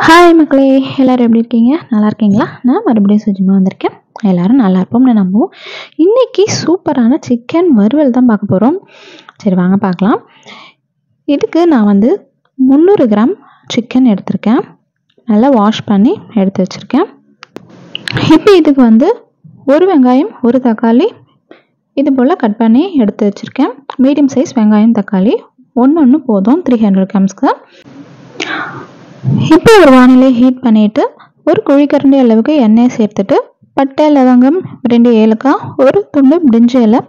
Hi மக்களே, எல்லோரும் எப்படி இருக்கீங்க? நல்லா இருக்கீங்களா? நான் மறுபடியும் சுஜிமா வந்திருக்கேன். எல்லோரும் நல்லா இருப்போம்னு நம்புவோம். இன்றைக்கி சூப்பரான சிக்கன் வறுவல் தான் பார்க்க போகிறோம். சரி வாங்க பார்க்கலாம். இதுக்கு நான் 300 கிராம் சிக்கன் எடுத்திருக்கேன். நல்லா வாஷ் பண்ணி எடுத்து வச்சுருக்கேன். இப்போ இதுக்கு ஒரு வெங்காயம், ஒரு தக்காளி இது போல் கட் பண்ணி எடுத்து வச்சுருக்கேன். மீடியம் சைஸ் வெங்காயம், தக்காளி ஒன்று போதும். 300 கிராம்ஸ்க்கு. இப்போ ஒரு வானிலை ஹீட் பண்ணிவிட்டு ஒரு குழிக்கரண்டி அளவுக்கு எண்ணெயை சேர்த்துட்டு பட்டை, லவங்கம், 2 ஏலக்காய், ஒரு துண்டு பிரிஞ்சி இலை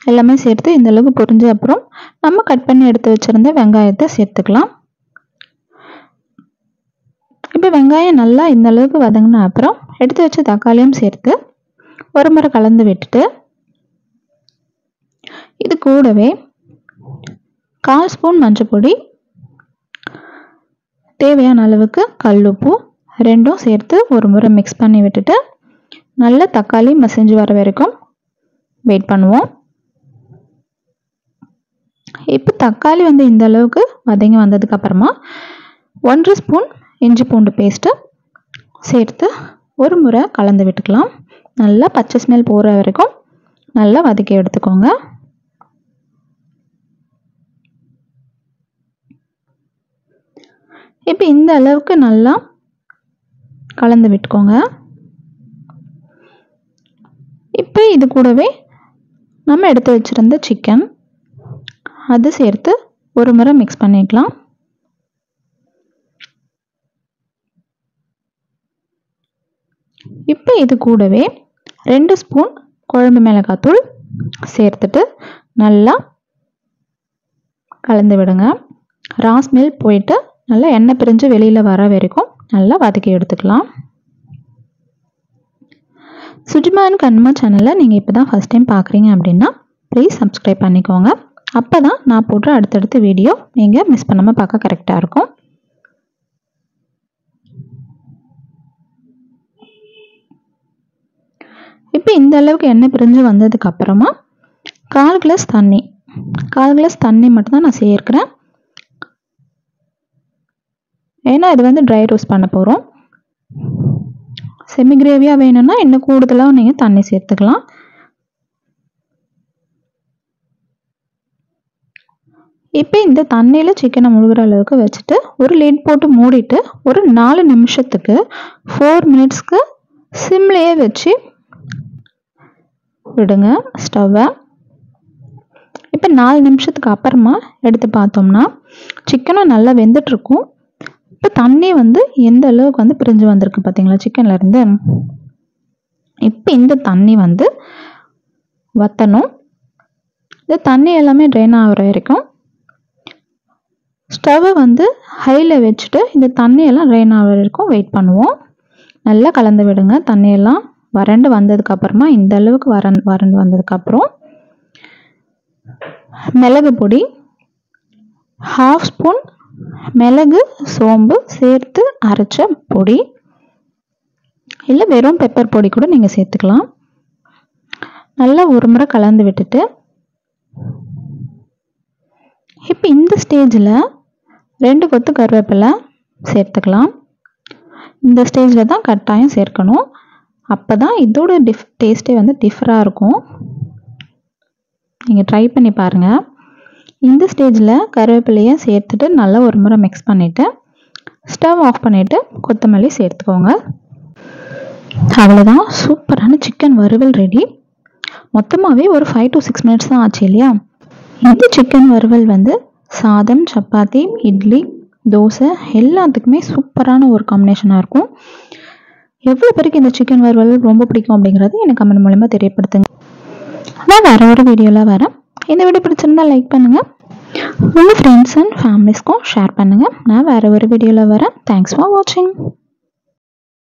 எல்லாமே சேர்த்து இந்த அளவுக்கு பொரிஞ்ச அப்புறம் நம்ம கட் பண்ணி எடுத்து வச்சுருந்த வெங்காயத்தை சேர்த்துக்கலாம். இப்போ வெங்காயம் நல்லா இந்த அளவுக்கு வதங்கின அப்புறம் எடுத்து வச்ச தக்காளியும் சேர்த்து ஒரு முறை கலந்து விட்டுட்டு இது கூடவே 1/4 ஸ்பூன் மஞ்சள் பொடி, தேவையான அளவுக்கு கல்லுப்பு ரெண்டும் சேர்த்து ஒரு முறை மிக்ஸ் பண்ணி விட்டுட்டு நல்ல தக்காளி மசிஞ்சு வர வரைக்கும் வெயிட் பண்ணுவோம். இப்போ தக்காளி இந்த அளவுக்கு வதங்கி வந்ததுக்கு அப்புறமா 1 ஸ்பூன் இஞ்சி பூண்டு பேஸ்ட்டு சேர்த்து ஒரு முறை கலந்து விட்டுக்கலாம். நல்லா பச்சை ஸ்மெல் போகிற வரைக்கும் நல்லா வதக்கி எடுத்துக்கோங்க. இப்போ இந்த அளவுக்கு நல்லா கலந்து விட்டுக்கோங்க. இப்போ இது கூடவே நம்ம எடுத்து வச்சிருந்த சிக்கன் அது சேர்த்து ஒரு முறை மிக்ஸ் பண்ணிக்கலாம். இப்போ இது கூடவே 2 ஸ்பூன் குழம்பு மிளகாய் தூள் சேர்த்துட்டு நல்லா கலந்து விடுங்க. ரா ஸ்மெல் போயிட்டு நல்லா எண்ணெய் பிரிஞ்சு வெளியில் வர வரைக்கும் நல்லா வதக்கி எடுத்துக்கலாம். சுஜிமா அண்ட் கண்மா சேனலை நீங்கள் இப்போ தான் ஃபஸ்ட் டைம் பார்க்குறீங்க அப்படின்னா ப்ளீஸ் சப்ஸ்கிரைப் பண்ணிக்கோங்க. அப்போ தான் நான் போடுற அடுத்தடுத்த வீடியோ நீங்கள் மிஸ் பண்ணாமல் பார்க்க கரெக்டாக இருக்கும். இப்போ இந்த அளவுக்கு எண்ணெய் பிரிஞ்சு வந்ததுக்கு அப்புறமா 1/4 கிளாஸ் தண்ணி மட்டும்தான் நான் சேர்க்கிறேன். ஏன்னா இது ட்ரை ரோஸ்ட் பண்ண போகிறோம். செமி கிரேவியாக வேணும்னா இன்னும் கூடுதலாக நீங்கள் தண்ணி சேர்த்துக்கலாம். இப்போ இந்த தண்ணியில் சிக்கனை முழுகிற அளவுக்கு வச்சுட்டு ஒரு லிட் போட்டு மூடிட்டு ஒரு 4 நிமிஷத்துக்கு 4 மினிட்ஸ்க்கு சிம்லேயே வச்சு விடுங்க ஸ்டவ்வை. இப்போ 4 நிமிஷத்துக்கு அப்புறமா எடுத்து பார்த்தோம்னா சிக்கனும் நல்லா வெந்துட்டுருக்கும். இப்போ தண்ணி எந்த அளவுக்கு பிரிஞ்சு வந்திருக்கு பார்த்தீங்களா சிக்கன்லேருந்து. இப்போ இந்த தண்ணி வற்றணும். இந்த தண்ணி எல்லாமே ட்ரெயின் ஆகிற வரைக்கும் ஸ்டவ்வை ஹையில் வச்சுட்டு இந்த தண்ணியெல்லாம் ட்ரெயின் ஆகிற வரைக்கும் வெயிட் பண்ணுவோம். நல்லா கலந்து விடுங்க. தண்ணியெல்லாம் வறண்டு வந்ததுக்கப்புறமா இந்த அளவுக்கு வறண்டு வந்ததுக்கப்புறம் மிளகு பொடி 1/2 ஸ்பூன் மிளகு, சோம்பு சேர்த்து அரைச்ச பொடி, இல்லை வெறும் பெப்பர் பொடி கூட நீங்கள் சேர்த்துக்கலாம். நல்லா ஒரு முறை கலந்து விட்டுட்டு இப்போ இந்த ஸ்டேஜில் 2 கொத்து கருவேப்பிலை சேர்த்துக்கலாம். இந்த ஸ்டேஜில் தான் கட்டாயம் சேர்க்கணும். அப்போ தான் இதோட டேஸ்ட்டே டிஃபராக இருக்கும். நீங்கள் ட்ரை பண்ணி பாருங்கள். இந்த ஸ்டேஜில் கருவேப்பிலையை சேர்த்துட்டு நல்லா ஒரு முறை மிக்ஸ் பண்ணிவிட்டு ஸ்டவ் ஆஃப் பண்ணிவிட்டு கொத்தமல்லி சேர்த்துக்கோங்க. அவ்வளோதான், சூப்பரான சிக்கன் வறுவல் ரெடி. மொத்தமாகவே ஒரு 5 to 6 மினிட்ஸ் தான் ஆச்சு இல்லையா? இந்த சிக்கன் வறுவல் சாதம், சப்பாத்தி, இட்லி, தோசை எல்லாத்துக்குமே சூப்பரான ஒரு காம்பினேஷனாக இருக்கும். எவ்வளோ பேருக்கு இந்த சிக்கன் வறுவல் ரொம்ப பிடிக்கும் அப்படிங்கிறது எனக்கு கமெண்ட் மூலமாக தெரியப்படுத்துங்க. நான் வேறு ஒரு வீடியோவில் வரேன். இந்த வீடியோ பிடிச்சிருந்தா லைக் பண்ணுங்கள். உங்கள் ஃப்ரெண்ட்ஸ் அண்ட் ஃபேமிலிஸ்க்கும் ஷேர் பண்ணுங்கள். நான் வேறு ஒரு வீடியோவில் வரேன். தேங்க்ஸ் ஃபார் வாட்சிங்.